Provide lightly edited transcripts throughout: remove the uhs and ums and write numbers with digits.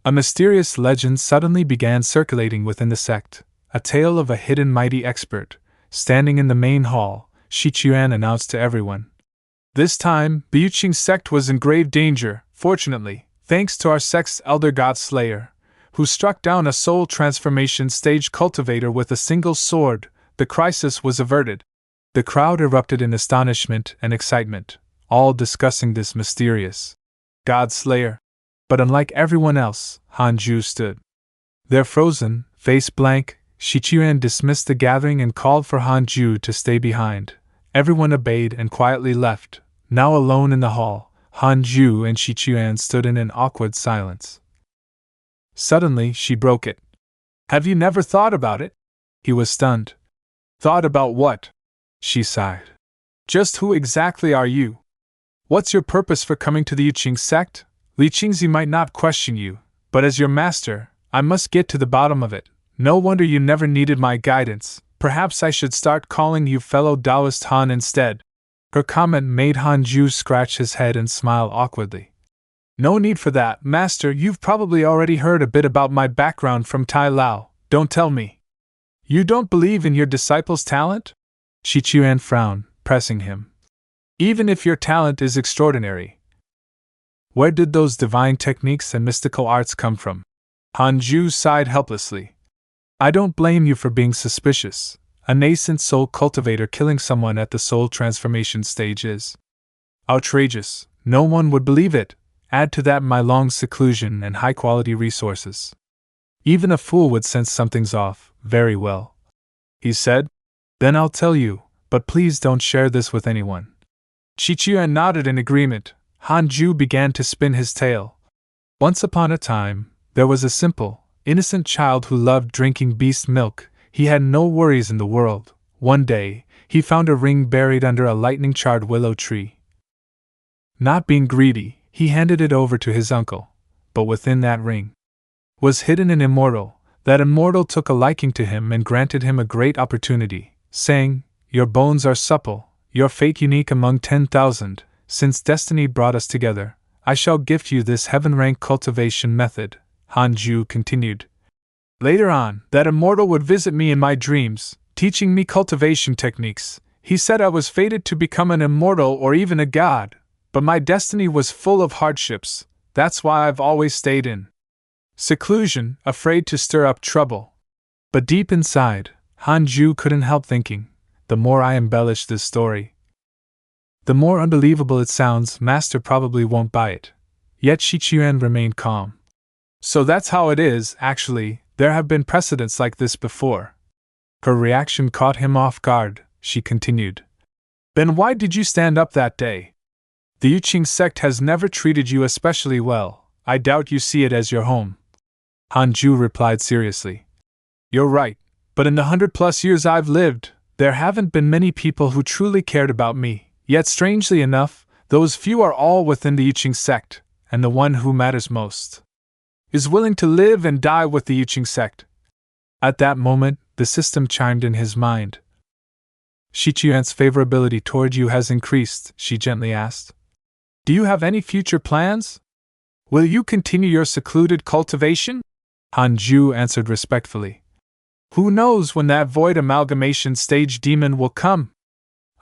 A mysterious legend suddenly began circulating within the sect, a tale of a hidden mighty expert. Standing in the main hall, Shi Chuan announced to everyone. This time, the Yuqing sect was in grave danger, fortunately, thanks to our sect's elder god slayer, who struck down a soul transformation stage cultivator with a single sword. The crisis was averted. The crowd erupted in astonishment and excitement, all discussing this mysterious god slayer. But unlike everyone else, Hanju stood there frozen, face blank. Shi Chuan dismissed the gathering and called for Hanju to stay behind. Everyone obeyed and quietly left. Now alone in the hall, Hanju and Shi Chuan stood in an awkward silence. Suddenly, she broke it. Have you never thought about it? He was stunned. Thought about what? She sighed. Just who exactly are you? What's your purpose for coming to the Yuqing sect? Li Qingzi might not question you, but as your master, I must get to the bottom of it. No wonder you never needed my guidance. Perhaps I should start calling you fellow Taoist Han instead. Her comment made Hanju scratch his head and smile awkwardly. No need for that, master. You've probably already heard a bit about my background from Tai Lao. Don't tell me. You don't believe in your disciple's talent? Shi Chuan frowned, pressing him. Even if your talent is extraordinary, where did those divine techniques and mystical arts come from? Hanju sighed helplessly. I don't blame you for being suspicious. A nascent soul cultivator killing someone at the soul transformation stage is outrageous. No one would believe it. Add to that my long seclusion and high-quality resources. Even a fool would sense something's off. Very well, he said. Then I'll tell you, but please don't share this with anyone. Shi Chuan nodded in agreement. Hanju began to spin his tale. Once upon a time, there was a simple, innocent child who loved drinking beast milk. He had no worries in the world. One day, he found a ring buried under a lightning-charred willow tree. Not being greedy, he handed it over to his uncle. But within that ring was hidden an immortal. That immortal took a liking to him and granted him a great opportunity, saying, Your bones are supple, your fate unique among 10,000. Since destiny brought us together, I shall gift you this heaven-rank cultivation method, Hanju continued. Later on, that immortal would visit me in my dreams, teaching me cultivation techniques. He said I was fated to become an immortal or even a god, but my destiny was full of hardships. That's why I've always stayed in seclusion, afraid to stir up trouble. But deep inside, Hanju couldn't help thinking, the more I embellish this story, the more unbelievable it sounds. Master probably won't buy it. Yet Shi Chuan remained calm. So that's how it is, actually. There have been precedents like this before. Her reaction caught him off guard. She continued. Then why did you stand up that day? The Yuqing sect has never treated you especially well. I doubt you see it as your home. Hanju replied seriously. You're right, but in the 100+ years I've lived, there haven't been many people who truly cared about me. Yet strangely enough, those few are all within the Yuqing sect, and the one who matters most is willing to live and die with the Yuqing sect. At that moment, the system chimed in his mind. Shi Chuan's favorability toward you has increased, she gently asked. Do you have any future plans? Will you continue your secluded cultivation? Hanju answered respectfully. Who knows when that void amalgamation stage demon will come?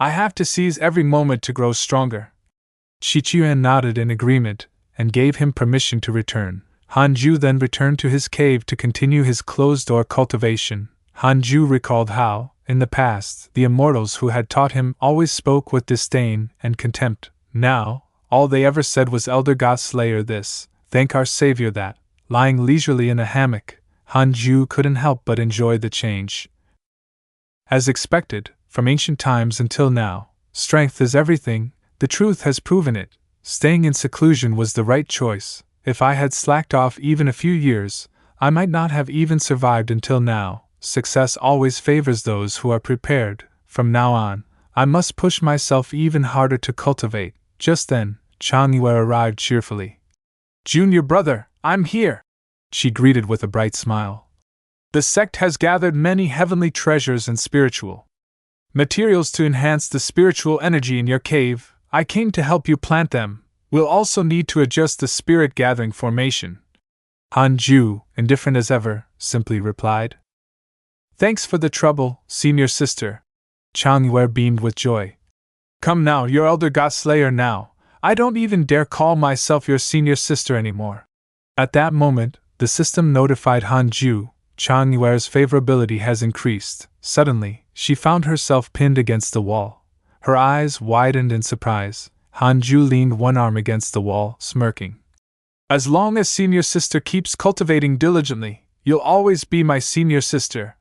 I have to seize every moment to grow stronger. Shi Chuan nodded in agreement and gave him permission to return. Hanju then returned to his cave to continue his closed-door cultivation. Hanju recalled how, in the past, the immortals who had taught him always spoke with disdain and contempt. Now, all they ever said was Elder God Slayer this, thank our Savior that, lying leisurely in a hammock, Hanju couldn't help but enjoy the change. As expected, from ancient times until now, strength is everything. The truth has proven it. Staying in seclusion was the right choice. If I had slacked off even a few years, I might not have even survived until now. Success always favors those who are prepared. From now on, I must push myself even harder to cultivate. Just then, Chang Yue arrived cheerfully. Junior brother, I'm here, she greeted with a bright smile. The sect has gathered many heavenly treasures and spiritual materials to enhance the spiritual energy in your cave. I came to help you plant them. We'll also need to adjust the spirit gathering formation. Hanju, indifferent as ever, simply replied. Thanks for the trouble, senior sister. Chang Yue beamed with joy. Come now, your elder god slayer now. I don't even dare call myself your senior sister anymore. At that moment, the system notified Hanju. Chang Yue's favorability has increased. Suddenly, she found herself pinned against the wall. Her eyes widened in surprise. Hanju leaned one arm against the wall, smirking. As long as senior sister keeps cultivating diligently, you'll always be my senior sister.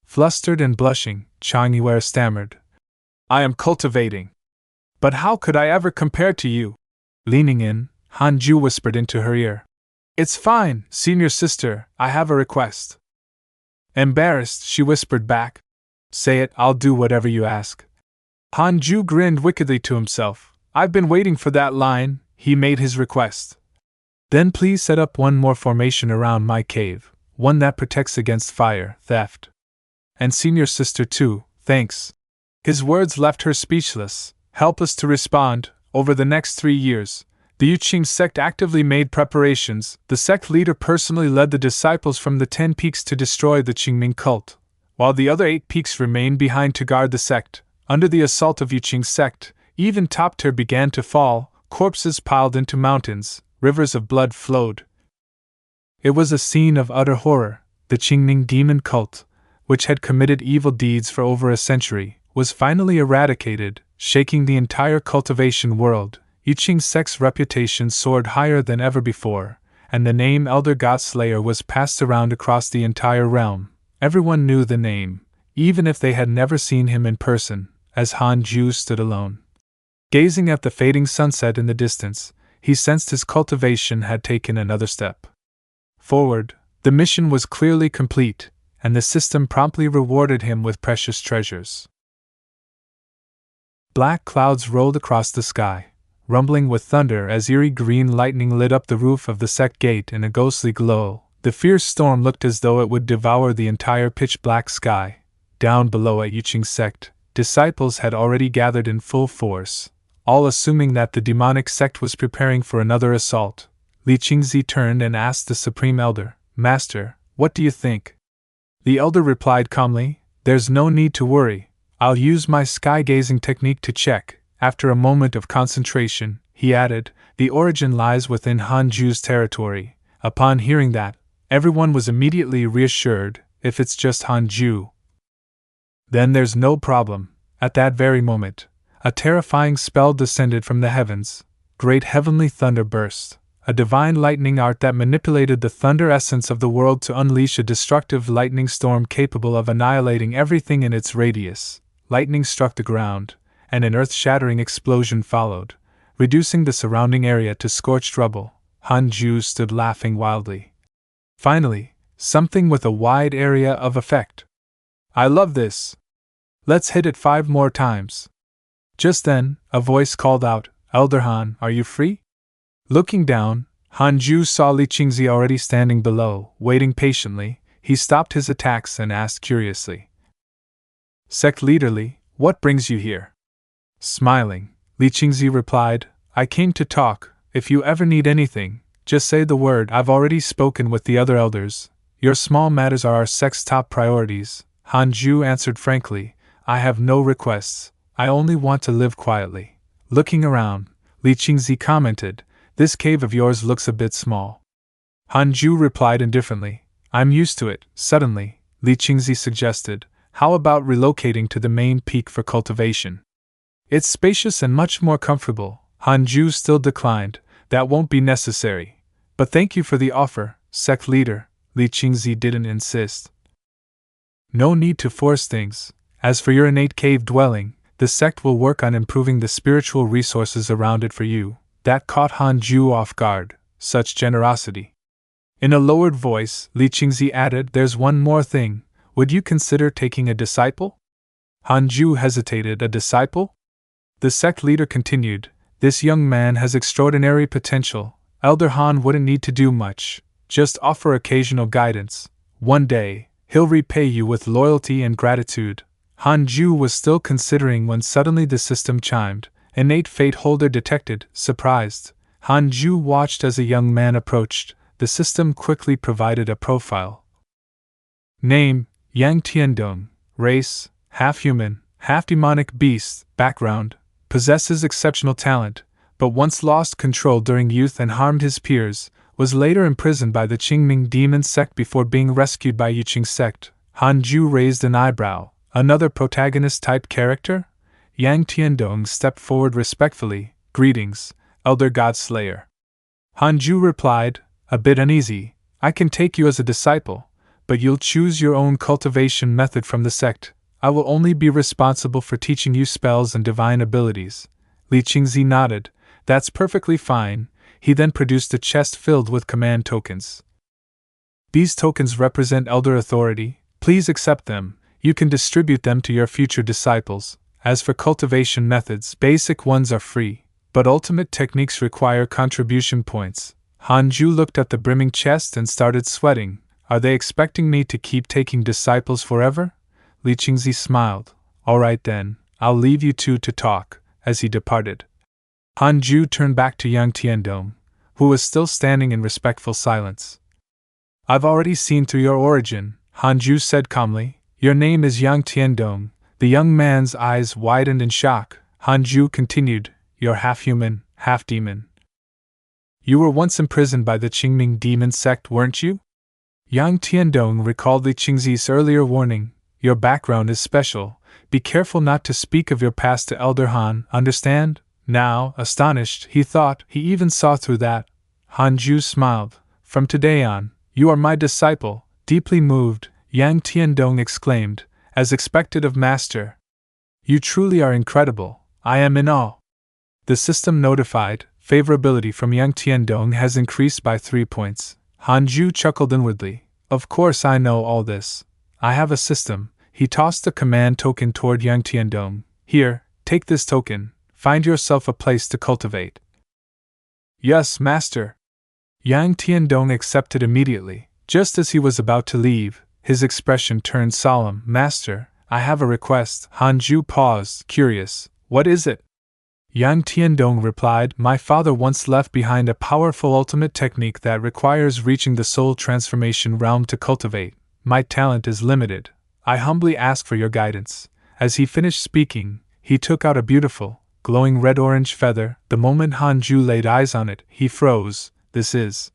Flustered and blushing, Chang Yue stammered. I am cultivating. But how could I ever compare to you? Leaning in, Hanju whispered into her ear. It's fine, senior sister, I have a request. Embarrassed, she whispered back. Say it, I'll do whatever you ask. Hanju grinned wickedly to himself. I've been waiting for that line, he made his request. Then please set up one more formation around my cave, one that protects against fire, theft. And senior sister too, thanks. His words left her speechless, helpless to respond. Over the next 3 years, the Yuqing sect actively made preparations. The sect leader personally led the disciples from the 10 peaks to destroy the Qingming cult, while the other 8 peaks remained behind to guard the sect. Under the assault of Yuqing sect, even top tier began to fall, corpses piled into mountains, rivers of blood flowed. It was a scene of utter horror. The Qingming demon cult, which had committed evil deeds for over a century, was finally eradicated, shaking the entire cultivation world. Yuqing sect's reputation soared higher than ever before, and the name Elder God Slayer was passed around across the entire realm. Everyone knew the name, even if they had never seen him in person, as Hanju stood alone. Gazing at the fading sunset in the distance, he sensed his cultivation had taken another step forward. The mission was clearly complete, and the system promptly rewarded him with precious treasures. Black clouds rolled across the sky, rumbling with thunder as eerie green lightning lit up the roof of the sect gate in a ghostly glow. The fierce storm looked as though it would devour the entire pitch-black sky. Down below at Yuqing sect, disciples had already gathered in full force, all assuming that the demonic sect was preparing for another assault. Li Qingzi turned and asked the Supreme Elder, Master, what do you think? The Elder replied calmly, There's no need to worry. I'll use my sky-gazing technique to check. After a moment of concentration, he added, The origin lies within Hanju's territory. Upon hearing that, everyone was immediately reassured. If it's just Hanju, then there's no problem. At that very moment, a terrifying spell descended from the heavens. Great heavenly thunder burst, a divine lightning art that manipulated the thunder essence of the world to unleash a destructive lightning storm capable of annihilating everything in its radius. Lightning struck the ground, and an earth-shattering explosion followed, reducing the surrounding area to scorched rubble. Hanju stood laughing wildly. Finally, something with a wide area of effect. I love this. Let's hit it 5 more times. Just then, a voice called out, Elder Han, are you free? Looking down, Hanju saw Li Qingzi already standing below, waiting patiently. He stopped his attacks and asked curiously, Sect Leader Li, what brings you here? Smiling, Li Qingzi replied, I came to talk. If you ever need anything, just say the word. I've already spoken with the other elders. Your small matters are our sect's top priorities. Hanju answered frankly, I have no requests. I only want to live quietly. Looking around, Li Qingzi commented, This cave of yours looks a bit small. Hanju replied indifferently, I'm used to it. Suddenly, Li Qingzi suggested, How about relocating to the main peak for cultivation? It's spacious and much more comfortable. Hanju still declined, That won't be necessary. But thank you for the offer, Sect Leader. Li Qingzi didn't insist. No need to force things. As for your innate cave dwelling, the sect will work on improving the spiritual resources around it for you. That caught Hanju off guard, such generosity. In a lowered voice, Li Qingzi added, There's one more thing. Would you consider taking a disciple? Hanju hesitated. A disciple? The sect leader continued, This young man has extraordinary potential. Elder Han wouldn't need to do much, just offer occasional guidance. One day, he'll repay you with loyalty and gratitude. Hanju was still considering when suddenly the system chimed. Innate fate holder detected. Surprised, Hanju watched as a young man approached. the system quickly provided a profile. Name: Yang Tiandong. Race: half-human, half-demonic beast. Background: possesses exceptional talent, but once lost control during youth and harmed his peers, was later imprisoned by the Qingming demon sect before being rescued by Yuqing sect. Hanju raised an eyebrow. Another protagonist-type character? Yang Tiandong stepped forward respectfully. Greetings, Elder God Slayer. Hanju replied, a bit uneasy. I can take you as a disciple, but you'll choose your own cultivation method from the sect. I will only be responsible for teaching you spells and divine abilities. Li Qingzi nodded. That's perfectly fine. He then produced a chest filled with command tokens. These tokens represent elder authority. Please accept them. You can distribute them to your future disciples. As for cultivation methods, basic ones are free, but ultimate techniques require contribution points. Hanju looked at the brimming chest and started sweating. Are they expecting me to keep taking disciples forever? Li Qingzi smiled. All right then, I'll leave you two to talk. As he departed, Hanju turned back to Yang Tiandong, who was still standing in respectful silence. I've already seen through your origin, Hanju said calmly. Your name is Yang Tiandong. The young man's eyes widened in shock. Hanju continued, you're half-human, half-demon. You were once imprisoned by the Qingming demon sect, weren't you? Yang Tiandong recalled Li Qingzi's earlier warning. Your background is special. Be careful not to speak of your past to Elder Han, understand? Now, astonished, he thought he even saw through that. Hanju smiled. From today on, you are my disciple. Deeply moved, Yang Tiandong exclaimed, as expected of Master. You truly are incredible. I am in awe. The system notified, favorability from Yang Tiandong has increased by 3 points. Hanju chuckled inwardly. Of course I know all this. I have a system. He tossed a command token toward Yang Tiandong. Here, take this token. Find yourself a place to cultivate. Yes, Master. Yang Tiandong accepted immediately. Just as he was about to leave, his expression turned solemn. Master, I have a request. Hanju paused, curious. What is it? Yang Tiandong replied, my father once left behind a powerful ultimate technique that requires reaching the soul transformation realm to cultivate. My talent is limited. I humbly ask for your guidance. As he finished speaking, he took out a beautiful, glowing red-orange feather. The moment Hanju laid eyes on it, he froze. This is